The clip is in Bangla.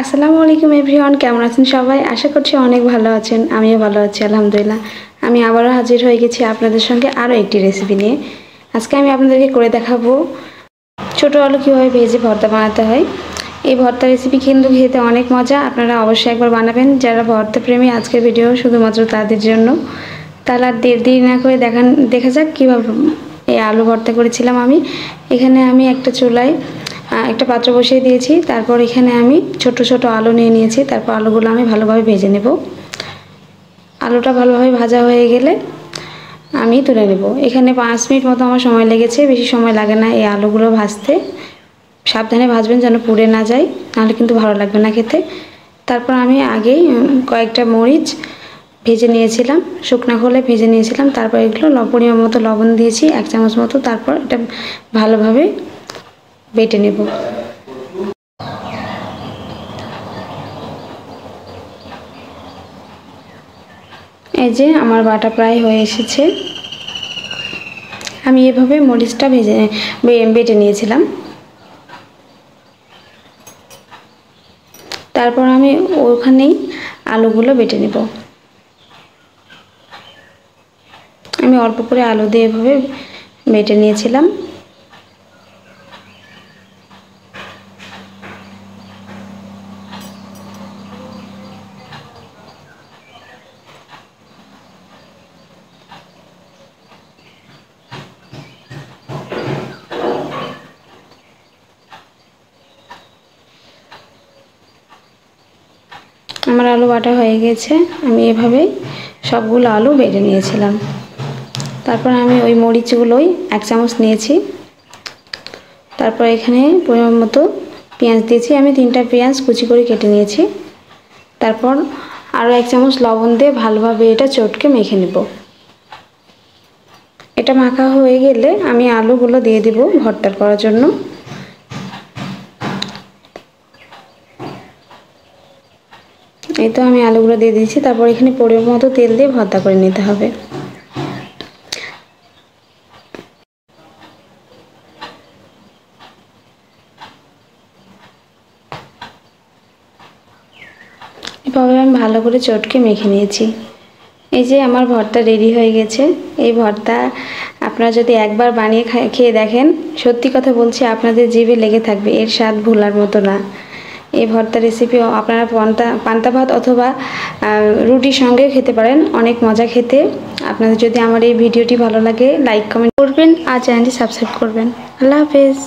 আসসালামু আলাইকুম এভরিওয়ান, কেমন আছেন সবাই? আশা করছি অনেক ভালো আছেন। আমিও ভালো আছি আলহামদুলিল্লাহ। আমি আবারও হাজির হয়ে গেছি আপনাদের সঙ্গে আরও একটি রেসিপি নিয়ে। আজকে আমি আপনাদেরকে করে দেখাবো ছোটো আলু কীভাবে ভেজে ভর্তা বানাতে হয়। এই ভর্তা রেসিপি কিন্তু খেতে অনেক মজা, আপনারা অবশ্যই একবার বানাবেন। যারা ভর্তা প্রেমী, আজকের ভিডিও শুধুমাত্র তাদের জন্য। তাহলে আর দেরি না করে দেখা যাক কীভাবে এই আলু ভর্তা করেছিলাম আমি। এখানে আমি একটা চুলায় একটা পাত্র বসিয়ে দিয়েছি। তারপর এখানে আমি ছোট ছোট আলু নিয়ে নিয়েছি। তারপর আলুগুলো আমি ভালোভাবে ভেজে নেব। আলুটা ভালোভাবে ভাজা হয়ে গেলে আমি তুলে নেব। এখানে 5 মিনিট মতো আমার সময় লেগেছে, বেশি সময় লাগে না এই আলুগুলো ভাজতে। সাবধানে ভাজবেন যেন পুড়ে না যায়, নাহলে কিন্তু ভালো লাগবে না খেতে। তারপর আমি আগেই কয়েকটা মরিচ ভেজে নিয়েছিলাম, শুকনো খোলে ভেজে নিয়েছিলাম। তারপর এগুলো পরিমাণ মতো লবণ দিয়েছি, 1 চামচ মতো। তারপর এটা ভালোভাবে বেটে নেব। এই যে আমার বাটা প্রায় হয়ে এসেছে। আমি এভাবে মরিচটা বেটে নিয়েছিলাম। তারপর আমি ওখানেই আলুগুলো বেটে নেব। আমি অল্প করে আলু দিয়ে এভাবে বেটে নিয়েছিলাম। আমার আলু বাটা হয়ে গেছে। আমি এভাবে সবগুলো আলু বেটে নিয়েছিলাম। তারপর আমি ওই মরিচগুলোই 1 চামচ নিয়েছি। তারপর এখানে পরিমাণ মতো পেঁয়াজ দিয়েছি। আমি 3টা পেঁয়াজ কুচি করে কেটে নিয়েছি। তারপর আরও 1 চামচ লবণ দিয়ে ভালোভাবে এটা চটকে মেখে নেব। এটা মাখা হয়ে গেলে আমি আলুগুলো দিয়ে দেব ভর্তা করার জন্য। এই তো আমি আলুগুলো দিয়ে দিয়েছি। তারপর এখানে পরিমাণ মতো তেল দিয়ে ভর্তা করে নিতে হবে। এভাবে আমি ভালো করে চটকে মেখে নিয়েছি। এই যে আমার ভর্তা রেডি হয়ে গেছে। এই ভর্তা আপনারা যদি একবার বানিয়ে খেয়ে দেখেন, সত্যি কথা বলছি আপনাদের জিভে লেগে থাকবে, এর স্বাদ ভোলার মতো না। এই ভর্তা রেসিপি আপনারা পান্তা ভাত অথবা রুটির সঙ্গে খেতে পারেন, অনেক মজা খেতে। আপনাদের যদি আমার এই ভিডিওটি ভালো লাগে, লাইক কমেন্ট করবেন আর চ্যানেলটি সাবস্ক্রাইব করবেন। আল্লাহ হাফেজ।